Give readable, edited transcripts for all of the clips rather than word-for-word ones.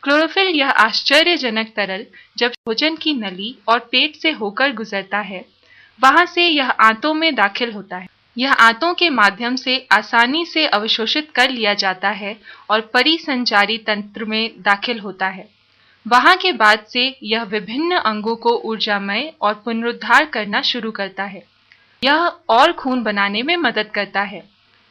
Chlorophyll यह आश्चर्यजनक तरल जब भोजन की नली और पेट से होकर गुजरता है, वहां से यह आंतों में दाखिल होता है। यह आंतों के माध्यम से आसानी से अवशोषित कर लिया जाता है और परिसंचारी तंत्र में दाखिल होता है। वहां के बाद से यह विभिन्न अंगों को ऊर्जामय और पुनरुद्धार करना शुरू करता है। यह और खून बनाने में मदद करता है।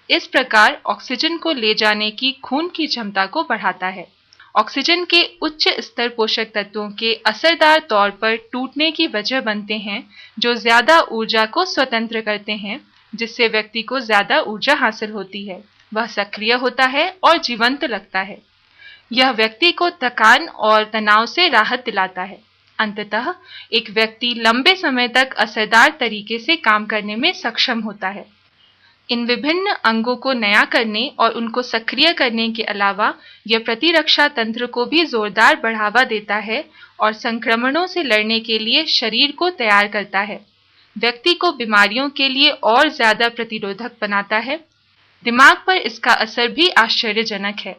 इस प्रकार ऑक्सीजन को ले जाने की खून की क्षमता को बढ़ाता है। ऑक्सीजन के उच्च स्तर पोषक तत्वों के असरदार तौर पर टूटने की वजह बनते हैं, जो ज्यादा ऊर्जा को स्वतंत्र करते हैं, जिससे व्यक्ति को ज्यादा ऊर्जा हासिल होती है। वह सक्रिय होता है और जीवंत लगता है। यह व्यक्ति को थकान और तनाव से राहत दिलाता है। अंततः एक व्यक्ति लंबे समय तक असरदार तरीके से काम करने में सक्षम होता है। इन विभिन्न अंगों को नया करने और उनको सक्रिय करने के अलावा यह प्रतिरक्षा तंत्र को भी जोरदार बढ़ावा देता है और संक्रमणों से लड़ने के लिए शरीर को तैयार करता है। व्यक्ति को बीमारियों के लिए और ज्यादा प्रतिरोधक बनाता है। दिमाग पर इसका असर भी आश्चर्यजनक है।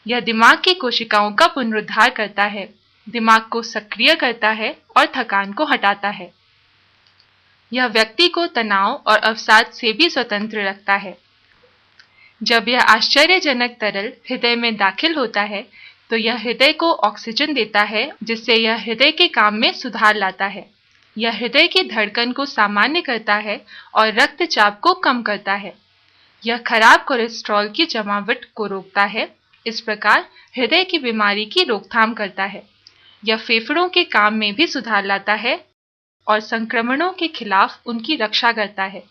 यह दिमाग की कोशिकाओं का पुनरुद्धार करता है, दिमाग को सक्रिय करता है और थकान को हटाता है। यह व्यक्ति को तनाव और अवसाद से भी स्वतंत्र रखता है। जब यह आश्चर्यजनक तरल हृदय में दाखिल होता है, तो यह हृदय को ऑक्सीजन देता है, जिससे यह हृदय के काम में सुधार लाता है। यह हृदय की धड़कन को सामान्य करता है और रक्तचाप को कम करता है। यह खराब कोलेस्ट्रॉल की जमावट को रोकता है। इस प्रकार हृदय की बीमारी की रोकथाम करता है। यह फेफड़ों के काम में भी सुधार लाता है और संक्रमणों के खिलाफ उनकी रक्षा करता है।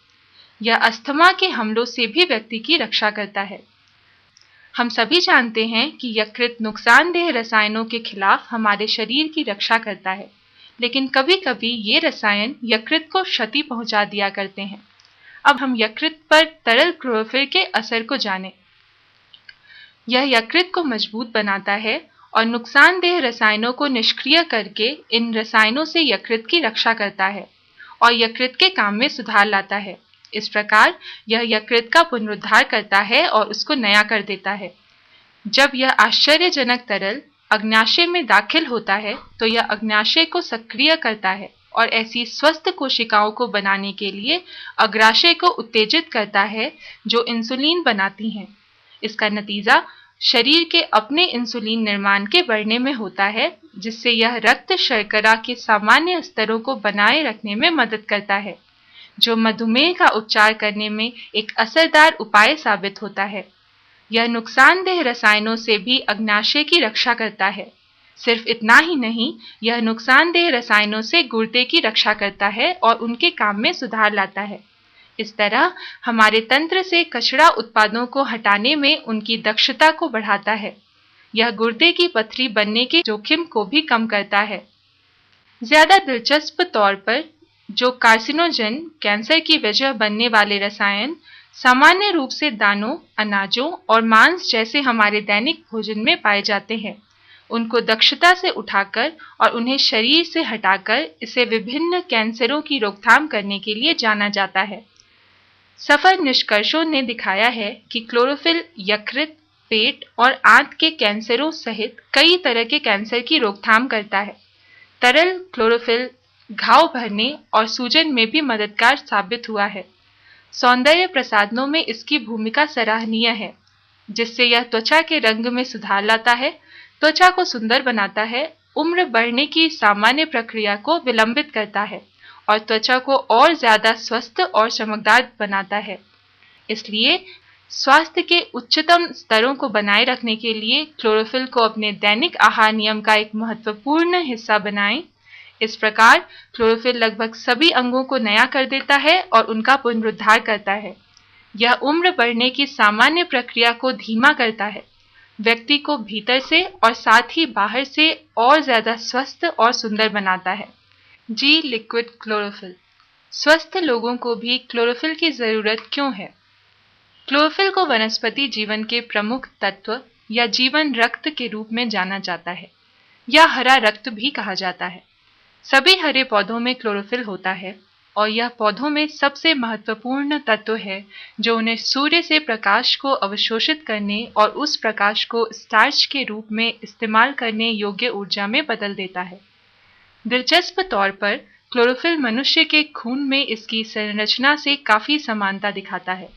यह अस्थमा के हमलों से भी व्यक्ति की रक्षा करता है। हम सभी जानते हैं कि यकृत नुकसानदेह रसायनों के खिलाफ हमारे शरीर की रक्षा करता है, लेकिन कभी कभी ये रसायन यकृत को क्षति पहुंचा दिया करते हैं। अब हम यकृत पर तरल क्लोरोफिल के असर को जानें। यह यकृत को मजबूत बनाता है और नुकसानदेह रसायनों को निष्क्रिय करके इन रसायनों से यकृत की रक्षा करता है और यकृत के काम में सुधार लाता है। इस प्रकार यह यकृत का पुनरुद्धार करता है और उसको नया कर देता है। जब यह आश्चर्यजनक तरल अग्न्याशय में दाखिल होता है, तो यह अग्न्याशय को सक्रिय करता है और ऐसी स्वस्थ कोशिकाओं को बनाने के लिए अग्राशय को उत्तेजित करता है, जो इंसुलिन बनाती हैं। इसका नतीजा शरीर के अपने इंसुलिन निर्माण के बढ़ने में होता है, जिससे यह रक्त शर्करा के सामान्य स्तरों को बनाए रखने में मदद करता है, जो मधुमेह का उपचार करने में एक असरदार उपाय साबित होता है। यह नुकसानदेह रसायनों से भी अग्न्याशय की रक्षा करता है। सिर्फ इतना ही नहीं, यह नुकसानदेह रसायनों से गुर्दे की रक्षा करता है और उनके काम में सुधार लाता है। इस तरह हमारे तंत्र से कचरा उत्पादों को हटाने में उनकी दक्षता को बढ़ाता है। यह गुर्दे की पथरी बनने के जोखिम को भी कम करता है। ज्यादा दिलचस्प तौर पर जो कार्सिनोजन कैंसर की वजह बनने वाले रसायन सामान्य रूप से दानों, अनाजों और मांस जैसे हमारे दैनिक भोजन में पाए जाते हैं, उनको दक्षता से उठाकर और उन्हें शरीर से हटाकर इसे विभिन्न कैंसरों की रोकथाम करने के लिए जाना जाता है। सफल निष्कर्षों ने दिखाया है कि क्लोरोफिल यकृत, पेट और आंत के कैंसरों सहित कई तरह के कैंसर की रोकथाम करता है। तरल क्लोरोफिल घाव भरने और सूजन में भी मददगार साबित हुआ है। सौंदर्य प्रसाधनों में इसकी भूमिका सराहनीय है, जिससे यह त्वचा के रंग में सुधार लाता है, त्वचा को सुंदर बनाता है, उम्र बढ़ने की सामान्य प्रक्रिया को विलंबित करता है और त्वचा को और ज्यादा स्वस्थ और चमकदार बनाता है। इसलिए स्वास्थ्य के उच्चतम स्तरों को बनाए रखने के लिए क्लोरोफिल को अपने दैनिक आहार नियम का एक महत्वपूर्ण हिस्सा बनाएं। इस प्रकार क्लोरोफिल लगभग सभी अंगों को नया कर देता है और उनका पुनरुद्धार करता है। यह उम्र बढ़ने की सामान्य प्रक्रिया को धीमा करता है, व्यक्ति को भीतर से और साथ ही बाहर से और ज्यादा स्वस्थ और सुंदर बनाता है। जी लिक्विड क्लोरोफिल। स्वस्थ लोगों को भी क्लोरोफिल की जरूरत क्यों है? क्लोरोफिल को वनस्पति जीवन के प्रमुख तत्व या जीवन रक्त के रूप में जाना जाता है, या हरा रक्त भी कहा जाता है। सभी हरे पौधों में क्लोरोफिल होता है। और यह पौधों में सबसे महत्वपूर्ण तत्व है जो उन्हें सूर्य से प्रकाश को अवशोषित करने और उस प्रकाश को स्टार्च के रूप में इस्तेमाल करने योग्य ऊर्जा में बदल देता है। दिलचस्प तौर पर क्लोरोफिल मनुष्य के खून में इसकी संरचना से काफी समानता दिखाता है।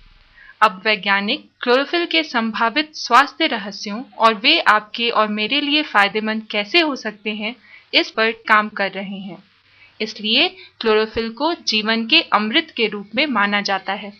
अब वैज्ञानिक क्लोरोफिल के संभावित स्वास्थ्य रहस्यों और वे आपके और मेरे लिए फायदेमंद कैसे हो सकते हैं, इस पर काम कर रहे हैं। इसलिए क्लोरोफिल को जीवन के अमृत के रूप में माना जाता है।